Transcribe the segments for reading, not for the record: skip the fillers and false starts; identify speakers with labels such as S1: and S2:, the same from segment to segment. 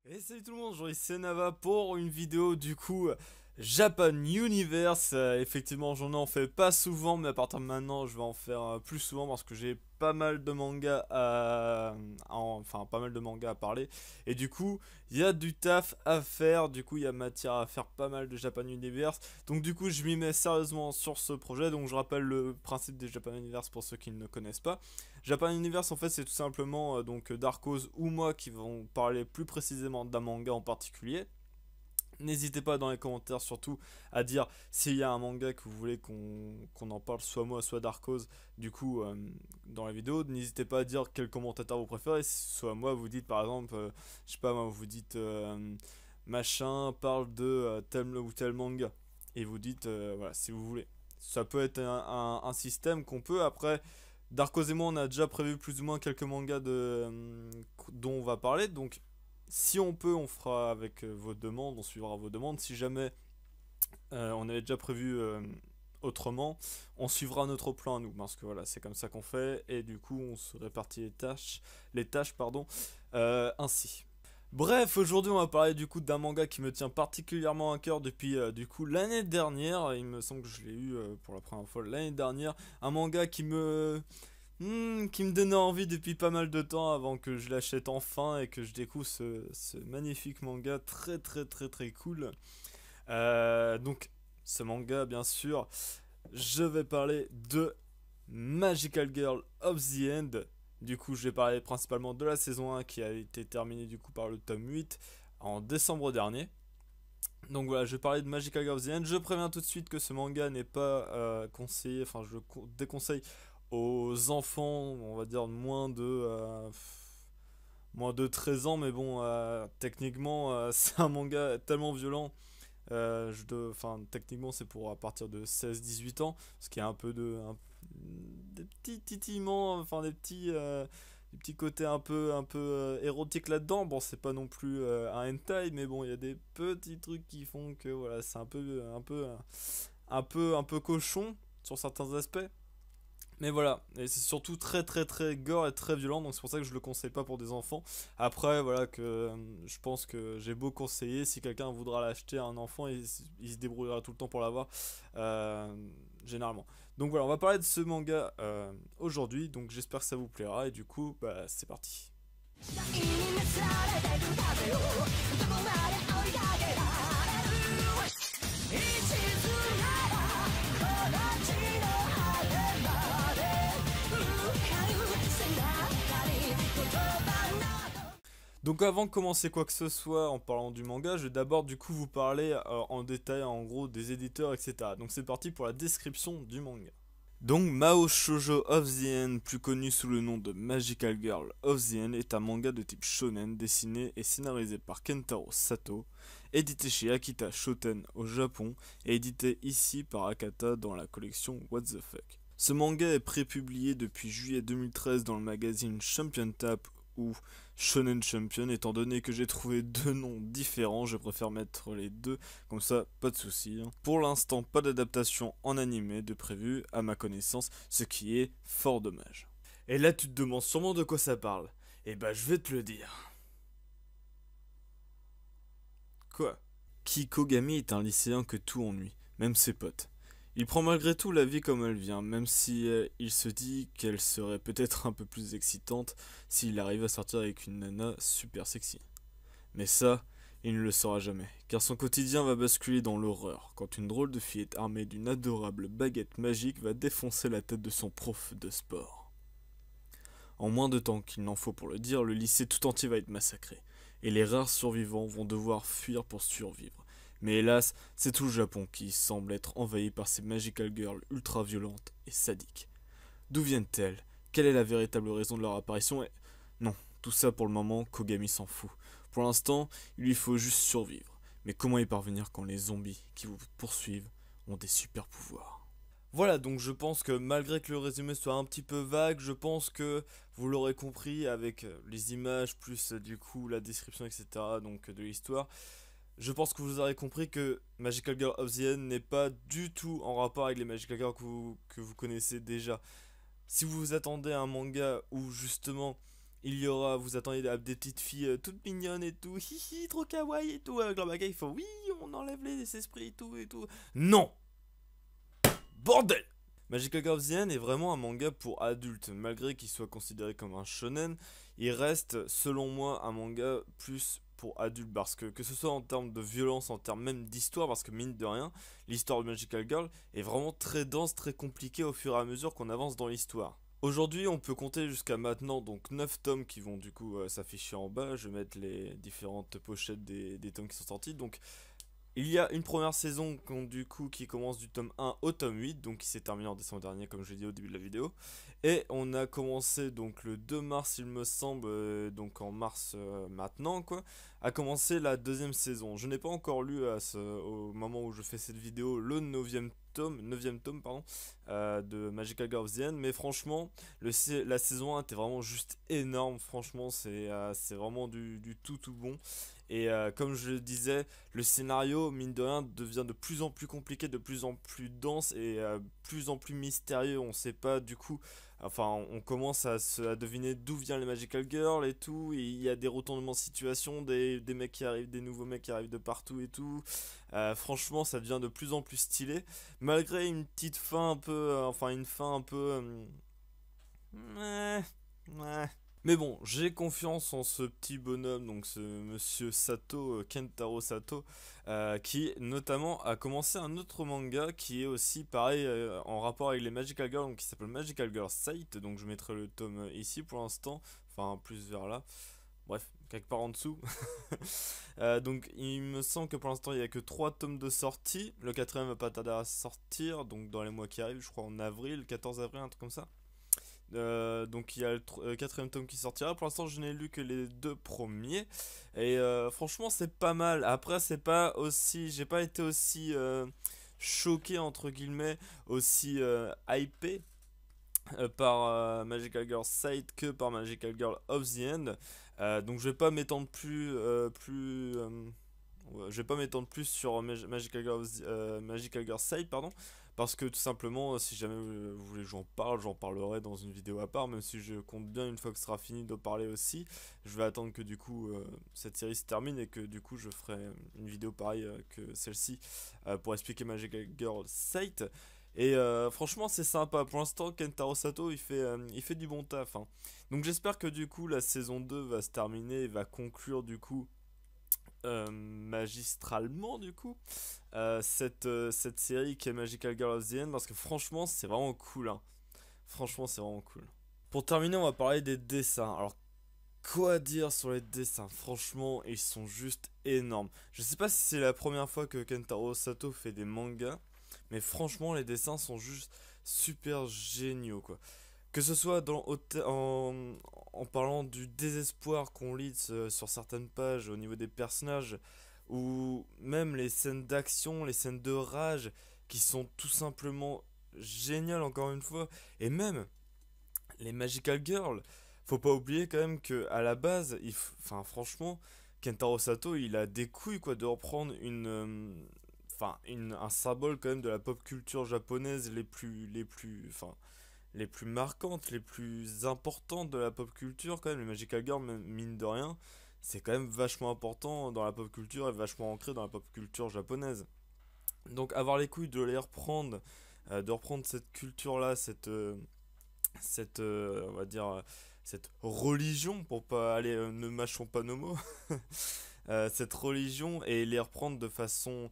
S1: Et salut tout le monde, aujourd'hui c'est Nava pour une vidéo du coup Japan Universe. Effectivement j'en en fais pas souvent, mais à partir de maintenant je vais en faire plus souvent parce que j'ai pas mal de mangas enfin pas mal de mangas à parler. Et du coup il y a du taf à faire, du coup il y a matière à faire pas mal de Japan Universe. Donc du coup je m'y mets sérieusement sur ce projet. Donc je rappelle le principe des Japan Universe pour ceux qui ne connaissent pas. Japan Universe en fait c'est tout simplement donc Darkos ou moi qui vont parler plus précisément d'un manga en particulier. N'hésitez pas dans les commentaires surtout à dire s'il y a un manga que vous voulez qu'on en parle, soit moi soit Darkos. Du coup dans la vidéo, n'hésitez pas à dire quel commentateur vous préférez. Soit moi vous dites par exemple, je sais pas moi vous dites machin parle de tel ou tel manga. Et vous dites voilà si vous voulez. Ça peut être un système qu'on peut après. Darkos et moi, on a déjà prévu plus ou moins quelques mangas dont on va parler. Donc, si on peut, on fera avec vos demandes, on suivra vos demandes. Si jamais on avait déjà prévu autrement, on suivra notre plan à nous. Parce que voilà, c'est comme ça qu'on fait. Et du coup, on se répartit les tâches pardon, ainsi. Bref, aujourd'hui on va parler du coup d'un manga qui me tient particulièrement à cœur depuis du coup l'année dernière. Il me semble que je l'ai eu pour la première fois l'année dernière. Un manga qui me donnait envie depuis pas mal de temps avant que je l'achète enfin et que je découvre ce magnifique manga très très très très cool. Donc ce manga bien sûr, je vais parler de Magical Girl of the End. Du coup, je vais parler principalement de la saison 1 qui a été terminée du coup par le tome 8 en décembre dernier. Donc voilà, je vais parler de Magical Girl of the End. Je préviens tout de suite que ce manga n'est pas conseillé, enfin je déconseille aux enfants, on va dire moins de 13 ans, mais bon, techniquement, c'est un manga tellement violent. Enfin, techniquement, c'est pour à partir de 16-18 ans, ce qui est un peu des petits titillements, enfin des petits côtés un peu érotiques là-dedans. Bon, c'est pas non plus un hentai, mais bon, il y a des petits trucs qui font que voilà, c'est un peu cochon sur certains aspects. Mais voilà, et c'est surtout très très très gore et très violent, donc c'est pour ça que je le conseille pas pour des enfants. Après, voilà, que je pense que j'ai beau conseiller, si quelqu'un voudra l'acheter à un enfant, il se débrouillera tout le temps pour l'avoir, euh, généralement. Donc voilà, on va parler de ce manga aujourd'hui, donc j'espère que ça vous plaira, et du coup, bah, c'est parti. Donc avant de commencer quoi que ce soit en parlant du manga, je vais d'abord du coup vous parler en détail en gros des éditeurs, etc. Donc c'est parti pour la description du manga. Donc Mao Shoujo of the End, plus connu sous le nom de Magical Girl of the End, est un manga de type shonen dessiné et scénarisé par Kentaro Sato, édité chez Akita Shoten au Japon et édité ici par Akata dans la collection What the Fuck. Ce manga est prépublié depuis juillet 2013 dans le magazine Champion Tap ou Shonen Champion. Étant donné que j'ai trouvé deux noms différents, je préfère mettre les deux, comme ça pas de soucis. Pour l'instant, pas d'adaptation en animé de prévu à ma connaissance, ce qui est fort dommage. Et là tu te demandes sûrement de quoi ça parle. Et bah je vais te le dire. Quoi? Kikogami est un lycéen que tout ennuie, même ses potes. Il prend malgré tout la vie comme elle vient, même si il se dit qu'elle serait peut-être un peu plus excitante s'il arrive à sortir avec une nana super sexy. Mais ça, il ne le saura jamais, car son quotidien va basculer dans l'horreur quand une drôle de fillette armée d'une adorable baguette magique va défoncer la tête de son prof de sport. En moins de temps qu'il n'en faut pour le dire, le lycée tout entier va être massacré, et les rares survivants vont devoir fuir pour survivre. Mais hélas, c'est tout le Japon qui semble être envahi par ces magical girls ultra violentes et sadiques. D'où viennent-elles? Quelle est la véritable raison de leur apparition? Et non, tout ça pour le moment, Kogami s'en fout. Pour l'instant, il lui faut juste survivre. Mais comment y parvenir quand les zombies qui vous poursuivent ont des super pouvoirs? Voilà, donc je pense que malgré que le résumé soit un petit peu vague, je pense que vous l'aurez compris avec les images plus du coup la description, etc. donc de l'histoire. Je pense que vous aurez compris que Magical Girl of the End n'est pas du tout en rapport avec les Magical Girls que vous connaissez déjà. Si vous vous attendez à un manga où justement Il y aura, vous attendez des petites filles toutes mignonnes et tout, hihi, trop kawaii et tout, avec leur bagage, il faut oui, on enlève les esprits et tout et tout. Non! Bordel! Magical Girl of the End est vraiment un manga pour adultes, malgré qu'il soit considéré comme un shonen, il reste selon moi un manga plus pour adultes parce que ce soit en termes de violence, en termes même d'histoire, parce que mine de rien, l'histoire de Magical Girl est vraiment très dense, très compliquée au fur et à mesure qu'on avance dans l'histoire. Aujourd'hui, on peut compter jusqu'à maintenant donc 9 tomes qui vont du coup s'afficher en bas. Je vais mettre les différentes pochettes des tomes qui sont sortis. Donc il y a une première saison du coup qui commence du tome 1 au tome 8, donc qui s'est terminé en décembre dernier comme je l'ai dit au début de la vidéo. Et on a commencé donc le 2 mars il me semble, donc en mars maintenant quoi, a commencé la deuxième saison. Je n'ai pas encore lu au moment où je fais cette vidéo le 9e tome pardon, de Magical Girl of the End, mais franchement la saison 1 était vraiment juste énorme, franchement c'est vraiment du tout bon. Et comme je le disais, le scénario, mine de rien, devient de plus en plus compliqué, de plus en plus dense et plus en plus mystérieux. On sait pas du coup, enfin on commence à deviner d'où viennent les Magical Girls et tout. Et il y a des retournements de situation, des mecs qui arrivent, des nouveaux mecs qui arrivent de partout et tout. Franchement, ça devient de plus en plus stylé. Malgré une petite fin un peu, enfin une fin un peu... ouais. Mais bon, j'ai confiance en ce petit bonhomme, donc ce monsieur Sato, Kentaro Sato, qui notamment a commencé un autre manga qui est aussi pareil en rapport avec les Magical Girls, donc qui s'appelle Magical Girl Sight, donc je mettrai le tome ici pour l'instant, enfin plus vers là, bref, quelque part en dessous. Donc il me semble que pour l'instant il n'y a que 3 tomes de sortie, le quatrième va pas tarder à sortir, donc dans les mois qui arrivent, je crois en avril, 14 avril, un truc comme ça. Donc il y a le quatrième tome qui sortira. Pour l'instant, je n'ai lu que les 2 premiers. Et franchement, c'est pas mal. Après, c'est pas aussi. J'ai pas été aussi choqué, entre guillemets, aussi hypé par Magical Girl Sight que par Magical Girl of the End. Donc je vais pas m'étendre ouais, je vais pas m'étendre plus sur Magical Girl Sight, pardon, parce que tout simplement, si jamais vous voulez que j'en parlerai dans une vidéo à part, même si je compte bien une fois que ce sera fini de parler aussi. Je vais attendre que du coup cette série se termine et que du coup je ferai une vidéo pareille que celle-ci pour expliquer Magical Girl Sight. Et franchement c'est sympa, pour l'instant Kentaro Sato il fait du bon taf, hein. Donc j'espère que du coup la saison 2 va se terminer et va conclure du coup magistralement du coup cette série qui est Magical Girl of the End, parce que franchement c'est vraiment cool, hein. Franchement c'est vraiment cool. Pour terminer on va parler des dessins. Alors quoi dire sur les dessins? Franchement ils sont juste énormes. Je sais pas si c'est la première fois que Kentaro Sato fait des mangas, mais franchement les dessins sont juste super géniaux quoi. Que ce soit en parlant du désespoir qu'on lit sur certaines pages au niveau des personnages, ou même les scènes d'action, les scènes de rage, qui sont tout simplement géniales encore une fois, et même les Magical Girls, faut pas oublier quand même que à la base, enfin franchement, Kentaro Sato, il a des couilles quoi de reprendre un symbole quand même de la pop culture japonaise enfin les plus marquantes, les plus importantes de la pop culture quand même, les Magical Girls, mine de rien, c'est quand même vachement important dans la pop culture et vachement ancré dans la pop culture japonaise. Donc avoir les couilles de les reprendre, de reprendre cette culture-là, on va dire, cette religion, pour pas aller, ne mâchons pas nos mots, cette religion, et les reprendre de façon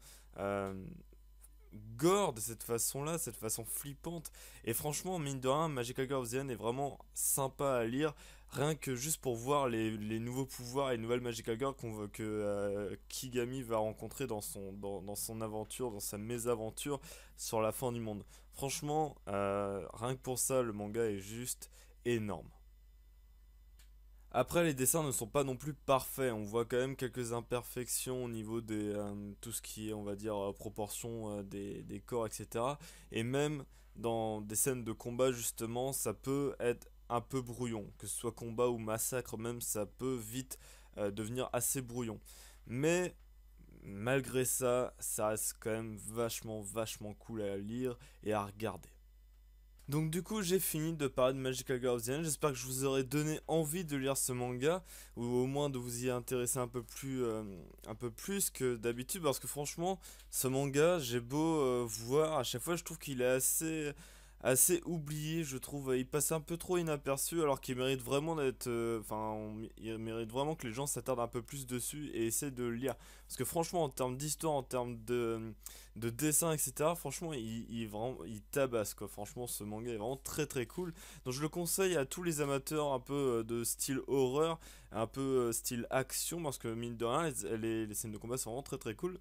S1: gore, de cette façon-là, cette façon flippante. Et franchement, mine de rien, Magical Girl of the End est vraiment sympa à lire, rien que juste pour voir les nouveaux pouvoirs et les nouvelles Magical Girl que Kigami va rencontrer dans son aventure, dans sa mésaventure sur la fin du monde. Franchement, rien que pour ça, le manga est juste énorme. Après, les dessins ne sont pas non plus parfaits. On voit quand même quelques imperfections au niveau tout ce qui est, on va dire, proportion des corps, etc. Et même dans des scènes de combat, justement, ça peut être un peu brouillon. Que ce soit combat ou massacre, même, ça peut vite devenir assez brouillon. Mais malgré ça, ça reste quand même vachement cool à lire et à regarder. Donc du coup j'ai fini de parler de Magical Girl of the End, j'espère que je vous aurai donné envie de lire ce manga, ou au moins de vous y intéresser un peu plus que d'habitude, parce que franchement ce manga j'ai beau voir, à chaque fois je trouve qu'il est assez oublié, je trouve, il passe un peu trop inaperçu alors qu'il mérite vraiment d'être, il mérite vraiment que les gens s'attardent un peu plus dessus et essaient de le lire, parce que franchement en termes d'histoire, en termes de dessin, etc. Franchement, il tabasse quoi. Franchement, ce manga est vraiment très très cool. Donc, je le conseille à tous les amateurs un peu de style horreur, un peu style action, parce que mine de rien, les scènes de combat sont vraiment très très cool.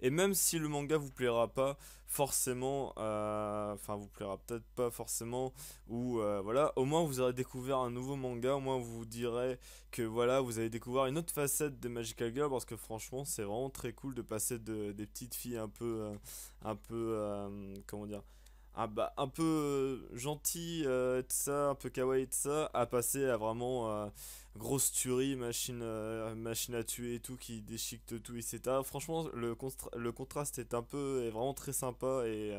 S1: Et même si le manga vous plaira pas forcément, vous plaira peut-être pas forcément, ou voilà, au moins vous aurez découvert un nouveau manga, au moins vous direz que voilà, vous avez découvert une autre facette de Magical Girl, parce que franchement, c'est vraiment très cool de passer des petites filles comment dire, un peu gentil, de ça, un peu kawaii de ça, à passer à vraiment grosse tuerie, machine à tuer et tout, qui déchiquette tout, etc. Franchement, le contraste est vraiment très sympa et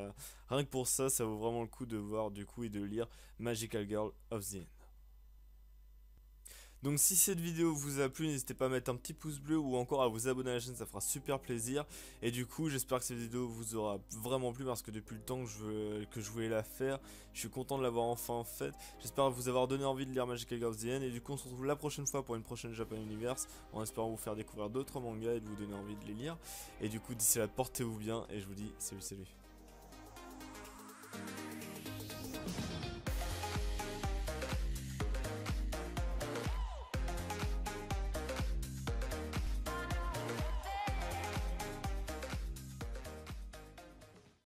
S1: rien que pour ça, ça vaut vraiment le coup de voir du coup et de lire Magical Girl of the End. Donc si cette vidéo vous a plu, n'hésitez pas à mettre un petit pouce bleu ou encore à vous abonner à la chaîne, ça fera super plaisir. Et du coup, j'espère que cette vidéo vous aura vraiment plu parce que depuis le temps que je voulais la faire, je suis content de l'avoir enfin faite. J'espère vous avoir donné envie de lire Magical Girl of the End. Et du coup, on se retrouve la prochaine fois pour une prochaine Japan Universe, en espérant vous faire découvrir d'autres mangas et de vous donner envie de les lire. Et du coup, d'ici là, portez-vous bien et je vous dis salut salut.